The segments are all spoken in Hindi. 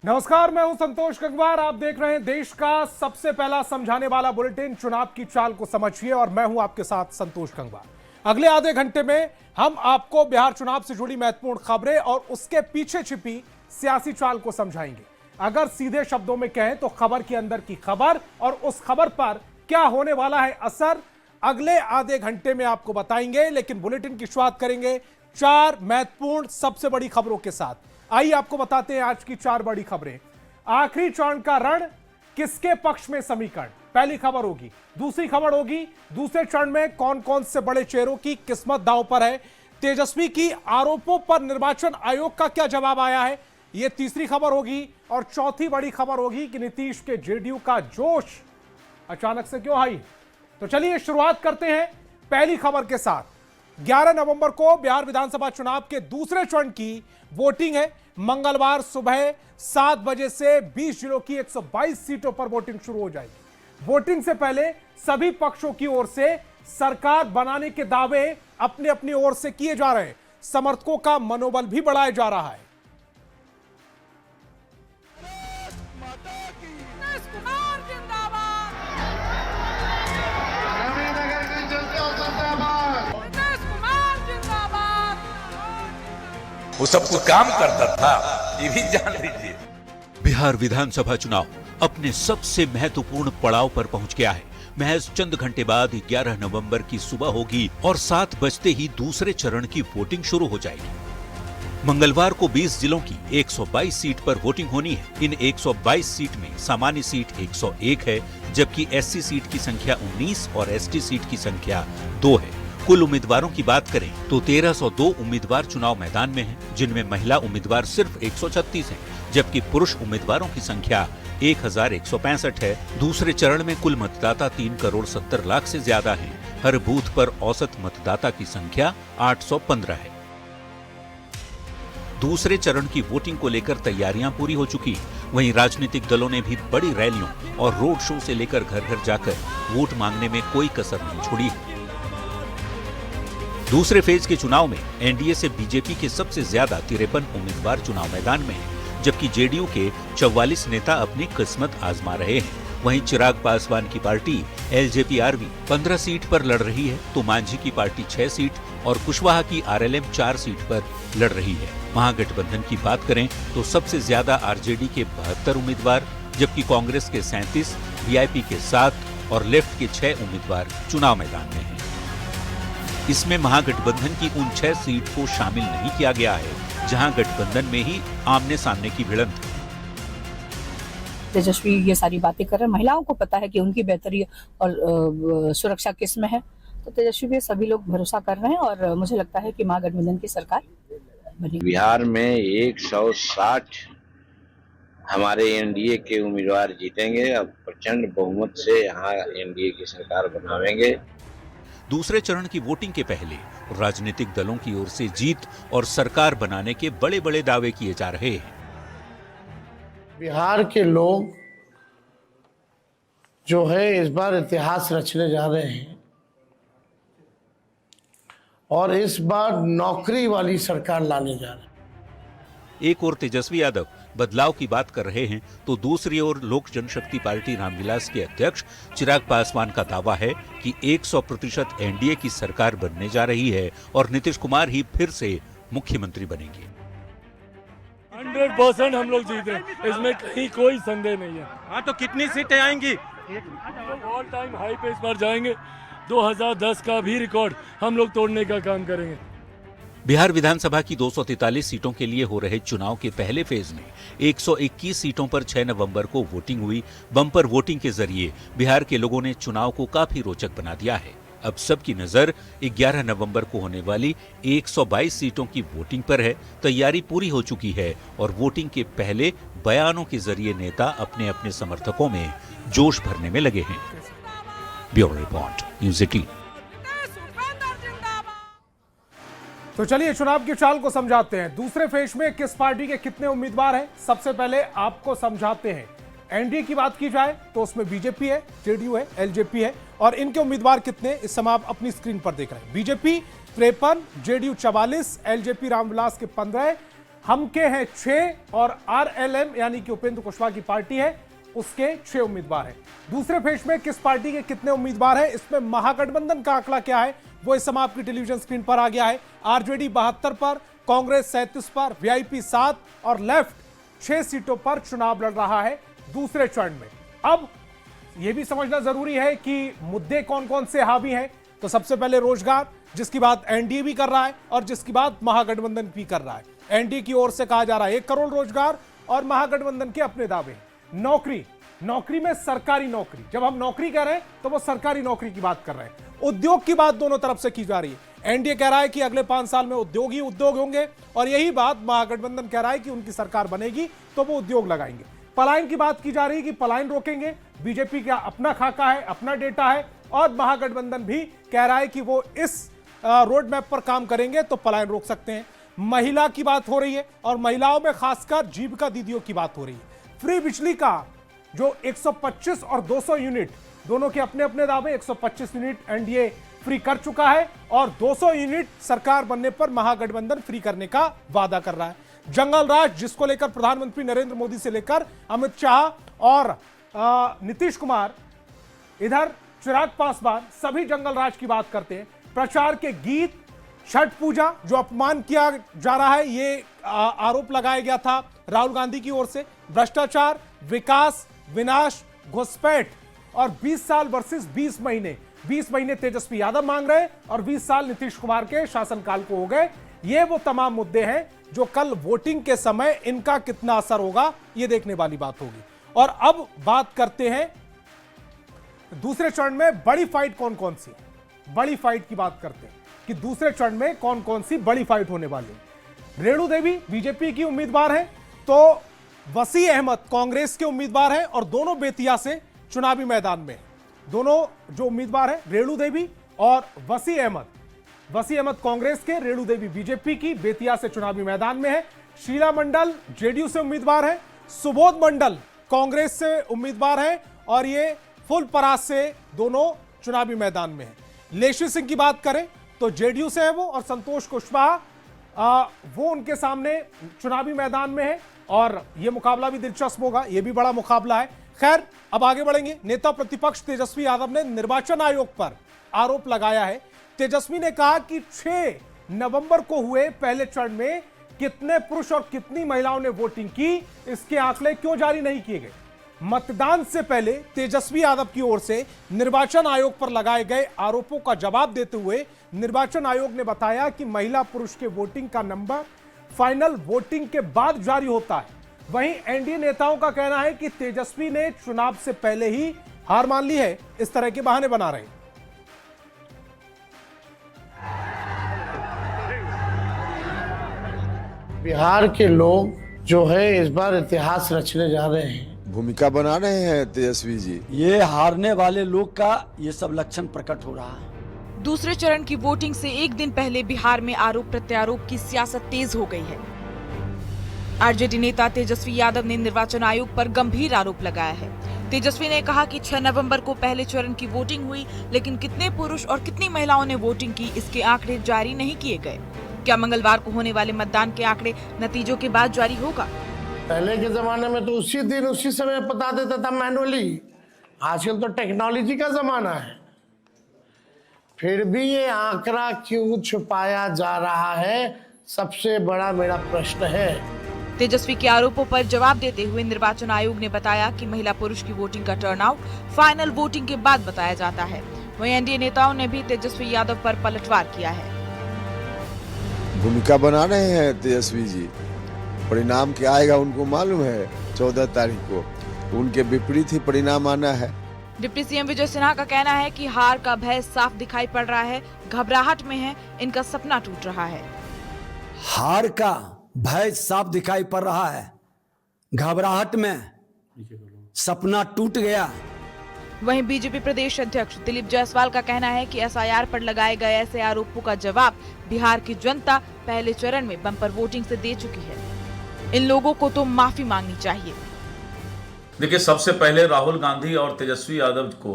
नमस्कार, मैं हूं संतोष गंगवार। आप देख रहे हैं देश का सबसे पहला समझाने वाला बुलेटिन चुनाव की चाल को समझिए, और मैं हूं आपके साथ संतोष गंगवार। अगले आधे घंटे में हम आपको बिहार चुनाव से जुड़ी महत्वपूर्ण खबरें और उसके पीछे छिपी सियासी चाल को समझाएंगे। अगर सीधे शब्दों में कहें तो खबर के अंदर की खबर और उस खबर पर क्या होने वाला है असर, अगले आधे घंटे में आपको बताएंगे। लेकिन बुलेटिन की शुरुआत करेंगे 4 महत्वपूर्ण सबसे बड़ी खबरों के साथ। आइए आपको बताते हैं आज की 4 बड़ी खबरें। आखिरी चरण का रण, किसके पक्ष में समीकरण, पहली खबर होगी। दूसरी खबर होगी दूसरे चरण में कौन कौन से बड़े चेहरों की किस्मत दांव पर है। तेजस्वी की आरोपों पर निर्वाचन आयोग का क्या जवाब आया है, यह तीसरी खबर होगी। और चौथी बड़ी खबर होगी कि नीतीश के जेडीयू का जोश अचानक से क्यों हाई। तो चलिए शुरुआत करते हैं पहली खबर के साथ। 11 नवंबर को बिहार विधानसभा चुनाव के दूसरे चरण की वोटिंग है। मंगलवार सुबह 7 बजे से 20 जिलों की 122 सीटों पर वोटिंग शुरू हो जाएगी। वोटिंग से पहले सभी पक्षों की ओर से सरकार बनाने के दावे अपनी अपनी ओर से किए जा रहे हैं। समर्थकों का मनोबल भी बढ़ाया जा रहा है। वो सब कुछ काम करता था, ये भी जान लीजिए। बिहार विधानसभा चुनाव अपने सबसे महत्वपूर्ण पड़ाव पर पहुंच गया है। महज चंद घंटे बाद 11 नवंबर की सुबह होगी और 7 बजते ही दूसरे चरण की वोटिंग शुरू हो जाएगी। मंगलवार को 20 जिलों की 122 सीट पर वोटिंग होनी है। इन 122 सीट में सामान्य सीट 101 है, जबकि एससी सीट की संख्या 19 और एसटी सीट की संख्या 2 है। कुल उम्मीदवारों की बात करें तो 1302 उम्मीदवार चुनाव मैदान में हैं, जिनमें महिला उम्मीदवार सिर्फ 136 हैं, जबकि पुरुष उम्मीदवारों की संख्या 1165 है। दूसरे चरण में कुल मतदाता 3 करोड़ 70 लाख से ज्यादा हैं। हर बूथ पर औसत मतदाता की संख्या 815 है। दूसरे चरण की वोटिंग को लेकर तैयारियां पूरी हो चुकी। वहीं राजनीतिक दलों ने भी बड़ी रैलियों और रोड शो से लेकर घर घर जाकर वोट मांगने में कोई कसर नहीं छोड़ी है। दूसरे फेज के चुनाव में एनडीए से बीजेपी के सबसे ज्यादा 53 उम्मीदवार चुनाव मैदान में हैं, जबकि जेडीयू के 44 नेता अपनी किस्मत आजमा रहे हैं। वहीं चिराग पासवान की पार्टी एलजेपी-आरबी 15 सीट पर लड़ रही है, तो मांझी की पार्टी 6 सीट और कुशवाहा की आरएलएम 4 सीट पर लड़ रही है। महागठबंधन की बात करें तो सबसे ज्यादा आरजेडी के 72 उम्मीदवार, जबकि कांग्रेस के 37, वीआईपी के 7 और लेफ्ट के 6 उम्मीदवार चुनाव मैदान में हैं। इसमें महागठबंधन की उन 6 सीट को शामिल नहीं किया गया है जहां गठबंधन में ही आमने सामने की भिड़ंत है। तेजस्वी ये सारी बातें कर रहे हैं, महिलाओं को पता है कि उनकी बेहतरी और सुरक्षा किस में है, तो तेजस्वी पे सभी लोग भरोसा कर रहे हैं और मुझे लगता है कि महागठबंधन की सरकार बनेगी। बिहार में 160 हमारे एनडीए के उम्मीदवार जीतेंगे। अब प्रचंड बहुमत से यहाँ एनडीए की सरकार बनावेंगे। दूसरे चरण की वोटिंग के पहले राजनीतिक दलों की ओर से जीत और सरकार बनाने के बड़े बड़े दावे किए जा रहे हैं। बिहार के लोग जो है इस बार इतिहास रचने जा रहे हैं और इस बार नौकरी वाली सरकार लाने जा रहे हैं। एक ओर तेजस्वी यादव बदलाव की बात कर रहे हैं, तो दूसरी ओर लोक जनशक्ति पार्टी रामविलास के अध्यक्ष चिराग पासवान का दावा है कि 100% एनडीए की सरकार बनने जा रही है और नीतीश कुमार ही फिर से मुख्यमंत्री बनेंगे। 100% हम लोग जीत रहे हैं, इसमें कहीं कोई संदेह नहीं है। हाँ, तो कितनी सीटें आएंगी? ऑल टाइम हाई पे इस बार जाएंगे। 2010 का भी रिकॉर्ड हम लोग तोड़ने का काम करेंगे। बिहार विधानसभा की 243 सीटों के लिए हो रहे चुनाव के पहले फेज में 121 सीटों पर 6 नवंबर को वोटिंग हुई। बम्पर वोटिंग के जरिए बिहार के लोगों ने चुनाव को काफी रोचक बना दिया है। अब सबकी नजर 11 नवंबर को होने वाली 122 सीटों की वोटिंग पर है। तैयारी पूरी हो चुकी है और वोटिंग के पहले बयानों के जरिए नेता अपने अपने समर्थकों में जोश भरने में लगे हैं। Bureau report, news 18। तो चलिए चुनाव की चाल को समझाते हैं। दूसरे फेज में किस पार्टी के कितने उम्मीदवार हैं, सबसे पहले आपको समझाते हैं। एनडीए की बात की जाए तो उसमें बीजेपी है, जेडीयू है, एलजेपी है, और इनके उम्मीदवार कितने इस समय आप अपनी स्क्रीन पर देख रहे हैं। बीजेपी 53, जेडीयू 44, एलजेपी रामविलास के 15, हम के हैं 6 और आरएलएम यानी कि उपेंद्र कुशवाहा की पार्टी है उसके 6 उम्मीदवार हैं। दूसरे फेज में किस पार्टी के कितने उम्मीदवार हैं, इसमें महागठबंधन का आंकड़ा क्या है, वो इस समय आपकी टेलीविजन स्क्रीन पर आ गया है। आरजेडी 72 पर, कांग्रेस 37 पर, वीआईपी 7 और लेफ्ट 6 सीटों पर चुनाव लड़ रहा है दूसरे चरण में। अब यह भी समझना जरूरी है कि मुद्दे कौन कौन से हावी हैं। तो सबसे पहले रोजगार, जिसकी बात एनडीए भी कर रहा है और जिसकी बात महागठबंधन भी कर रहा है। एनडीए की ओर से कहा जा रहा है 1 करोड़ रोजगार और महागठबंधन के अपने दावे हैं। नौकरी में सरकारी नौकरी, जब हम नौकरी कह रहे हैं तो वो सरकारी नौकरी की बात कर रहे हैं। उद्योग की बात दोनों तरफ से की जा रही है। एनडीए कह रहा है कि अगले 5 साल में उद्योग ही उद्योग होंगे और यही बात महागठबंधन कह रहा है कि उनकी सरकार बनेगी तो वो उद्योग लगाएंगे। पलायन की बात की जा रही है कि पलायन रोकेंगे, बीजेपी का अपना खाका है, अपना डेटा है और महागठबंधन भी कह रहा है कि वो इस रोड मैप पर काम करेंगे तो पलायन रोक सकते हैं। महिला की बात हो रही है और महिलाओं में खासकर जीविका दीदियों की बात हो रही है। फ्री बिजली का जो 125 और 200 यूनिट दोनों के अपने अपने दावे, 125 यूनिट एनडीए फ्री कर चुका है और 200 यूनिट सरकार बनने पर महागठबंधन फ्री करने का वादा कर रहा है। जंगल राज, जिसको लेकर प्रधानमंत्री नरेंद्र मोदी से लेकर अमित शाह और नीतीश कुमार, इधर चिराग पासवान, सभी जंगल राज की बात करते हैं। प्रचार के गीत, छठ पूजा जो अपमान किया जा रहा है, ये आरोप लगाया गया था राहुल गांधी की ओर से। भ्रष्टाचार, विकास, विनाश, घुसपैठ और 20 साल वर्सेस 20 महीने। 20 महीने तेजस्वी यादव मांग रहे हैं और 20 साल नीतीश कुमार के शासनकाल को हो गए। ये वो तमाम मुद्दे हैं जो कल वोटिंग के समय इनका कितना असर होगा, ये देखने वाली बात होगी। और अब बात करते हैं दूसरे चरण में बड़ी फाइट कौन कौन सी, बड़ी फाइट की बात करते हैं कि दूसरे चरण में कौन कौन सी बड़ी फाइट होने वाली है। रेणु देवी बीजेपी की उम्मीदवार हैं तो वसी अहमद कांग्रेस के उम्मीदवार हैं और दोनों बेतिया से चुनावी मैदान में। दोनों जो उम्मीदवार हैं रेणु देवी और वसी अहमद कांग्रेस के, रेणु देवी बीजेपी की, बेतिया से चुनावी मैदान में है। शीला मंडल जेडीयू से उम्मीदवार है, सुबोध मंडल कांग्रेस से उम्मीदवार है और ये फुलपरास से दोनों चुनावी मैदान में है। लेशी सिंह की बात करें तो जेडीयू से है वो और संतोष कुशवाहा वो उनके सामने चुनावी मैदान में है और ये मुकाबला भी दिलचस्प होगा, ये भी बड़ा मुकाबला है। खैर, अब आगे बढ़ेंगे। नेता प्रतिपक्ष तेजस्वी यादव ने निर्वाचन आयोग पर आरोप लगाया है। तेजस्वी ने कहा कि 6 नवंबर को हुए पहले चरण में कितने पुरुष और कितनी महिलाओं ने वोटिंग की, इसके आंकड़े क्यों जारी नहीं किए गए। मतदान से पहले तेजस्वी यादव की ओर से निर्वाचन आयोग पर लगाए गए आरोपों का जवाब देते हुए निर्वाचन आयोग ने बताया कि महिला पुरुष के वोटिंग का नंबर फाइनल वोटिंग के बाद जारी होता है। वहीं एनडीए नेताओं का कहना है कि तेजस्वी ने चुनाव से पहले ही हार मान ली है, इस तरह के बहाने बना रहे हैं। बिहार के लोग जो है इस बार इतिहास रचने जा रहे हैं, भूमिका बना रहे हैं तेजस्वी जी। ये हारने वाले लोग का ये सब लक्षण प्रकट हो रहा है। दूसरे चरण की वोटिंग से एक दिन पहले बिहार में आरोप प्रत्यारोप की सियासत तेज हो गई है। आरजेडी नेता तेजस्वी यादव ने निर्वाचन आयोग पर गंभीर आरोप लगाया है। तेजस्वी ने कहा कि 6 नवंबर को पहले चरण की वोटिंग हुई, लेकिन कितने पुरुष और कितनी महिलाओं ने वोटिंग की, इसके आंकड़े जारी नहीं किए गए। क्या मंगलवार को होने वाले मतदान के आंकड़े नतीजों के बाद जारी होगा? पहले के जमाने में तो उसी दिन उसी समय बता देता था मैनुअली, आजकल तो टेक्नोलॉजी का जमाना है। फिर भी ये आंकड़ा क्यों छुपाया जा रहा है, सबसे बड़ा मेरा प्रश्न है। तेजस्वी के आरोपों पर जवाब देते हुए निर्वाचन आयोग ने बताया कि महिला पुरुष की वोटिंग का टर्नआउट फाइनल वोटिंग के बाद बताया जाता है। वहीं एनडीए नेताओं ने भी तेजस्वी यादव पर पलटवार किया है। भूमिका बना रहे हैं तेजस्वी जी, परिणाम क्या आएगा उनको मालूम है। 14 तारीख को उनके विपरीत ही परिणाम आना है। डिप्टी सीएम विजय सिन्हा का कहना है कि हार का भय साफ दिखाई पड़ रहा है, घबराहट में है, इनका सपना टूट रहा है। हार का भय साफ दिखाई पड़ रहा है, घबराहट में सपना टूट गया। वहीं बीजेपी प्रदेश अध्यक्ष दिलीप जायसवाल का कहना है कि एसआईआर पर लगाए गए ऐसे आरोपों का जवाब बिहार की जनता पहले चरण में बम्पर वोटिंग से दे चुकी है। इन लोगों को तो माफी मांगनी चाहिए। देखिए, सबसे पहले राहुल गांधी और तेजस्वी यादव को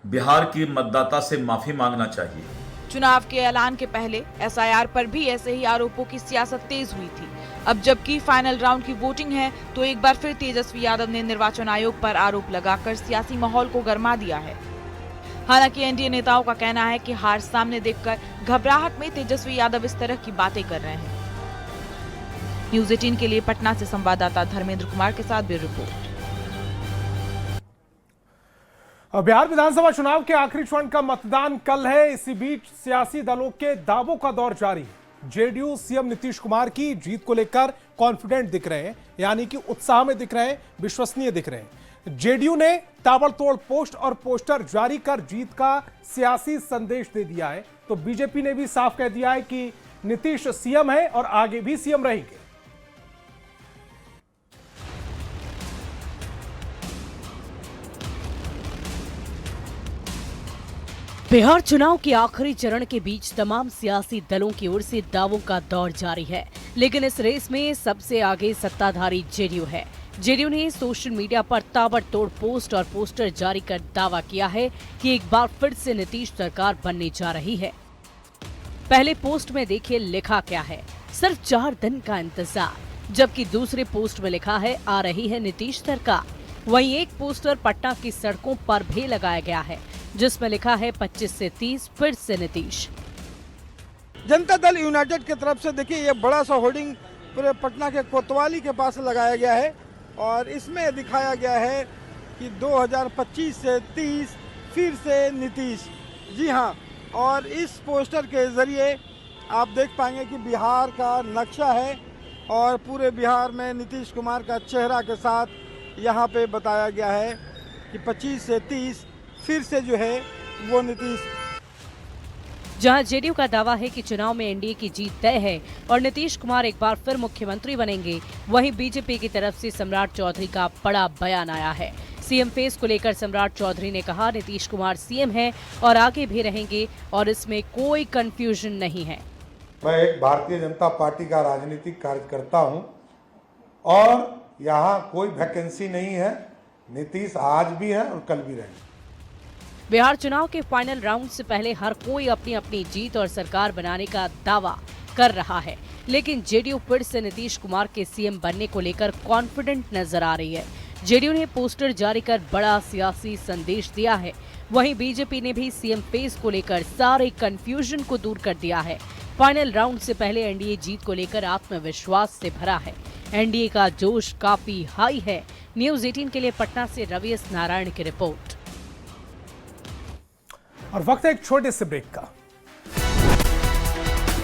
बिहार की मतदाता से माफी मांगना चाहिए। चुनाव के ऐलान के पहले एसआईआर पर भी ऐसे ही आरोपों की सियासत तेज हुई थी। अब जबकि फाइनल राउंड की वोटिंग है तो एक बार फिर तेजस्वी यादव ने निर्वाचन आयोग पर आरोप लगाकर सियासी माहौल को गरमा दिया है। हालांकि एनडीए नेताओं का कहना है कि हार सामने देखकर घबराहट में तेजस्वी यादव इस तरह की बातें कर रहे हैं। न्यूज़ 18 के लिए पटना से संवाददाता धर्मेंद्र कुमार के साथ ब्यूरो रिपोर्ट। बिहार विधानसभा चुनाव के आखिरी चरण का मतदान कल है। इसी बीच सियासी दलों के दावों का दौर जारी है। जेडीयू सीएम नीतीश कुमार की जीत को लेकर कॉन्फिडेंट दिख रहे हैं, यानी कि उत्साह में दिख रहे हैं, विश्वसनीय दिख रहे हैं। जेडीयू ने ताबड़तोड़ पोस्ट और पोस्टर जारी कर जीत का सियासी संदेश दे दिया है, तो बीजेपी ने भी साफ कह दिया है कि नीतीश सीएम है और आगे भी सीएम रहेंगे। बिहार चुनाव के आखिरी चरण के बीच तमाम सियासी दलों की ओर से दावों का दौर जारी है, लेकिन इस रेस में सबसे आगे सत्ताधारी जेडीयू है। जेडीयू ने सोशल मीडिया पर ताबड़तोड़ पोस्ट और पोस्टर जारी कर दावा किया है कि एक बार फिर से नीतीश सरकार बनने जा रही है। पहले पोस्ट में देखिए लिखा क्या है, सिर्फ 4 दिन का इंतजार। जबकि दूसरे पोस्ट में लिखा है आ रही है नीतीश सरकार। वहीं एक पोस्टर पटना की सड़कों पर भी लगाया गया है, जिसमें लिखा है 25 से 30 फिर से नीतीश। जनता दल यूनाइटेड की तरफ से देखिए ये बड़ा सा होर्डिंग पूरे पटना के कोतवाली के पास लगाया गया है और इसमें दिखाया गया है कि 2025 से 30 फिर से नीतीश। जी हाँ, और इस पोस्टर के जरिए आप देख पाएंगे कि बिहार का नक्शा है और पूरे बिहार में नीतीश कुमार का चेहरा के साथ यहाँ पे बताया गया है कि 25 से 30 फिर से जो है वो नीतीश। जहां जेडीयू का दावा है कि चुनाव में एनडीए की जीत तय है और नीतीश कुमार एक बार फिर मुख्यमंत्री बनेंगे, वहीं बीजेपी की तरफ से सम्राट चौधरी का बड़ा बयान आया है। सीएम फेस को लेकर सम्राट चौधरी ने कहा नीतीश कुमार सीएम हैं और आगे भी रहेंगे और इसमें कोई कंफ्यूजन नहीं है। मैं एक भारतीय जनता पार्टी का राजनीतिक कार्यकर्ता हूं और यहाँ कोई वैकेंसी नहीं है। नीतीश आज भी है और कल भी रहेंगे। बिहार चुनाव के फाइनल राउंड से पहले हर कोई अपनी अपनी जीत और सरकार बनाने का दावा कर रहा है, लेकिन जेडीयू फिर से नीतीश कुमार के सीएम बनने को लेकर कॉन्फिडेंट नजर आ रही है। जेडीयू ने पोस्टर जारी कर बड़ा सियासी संदेश दिया है। वहीं बीजेपी ने भी सीएम फेस को लेकर सारे कंफ्यूजन को दूर कर दिया है। फाइनल राउंड से पहले एनडीए जीत को लेकर आत्मविश्वास से भरा है। एनडीए का जोश काफी हाई है। न्यूज़ 18 के लिए पटना से रवि एस नारायण की रिपोर्ट। और वक्त है एक छोटे से ब्रेक का।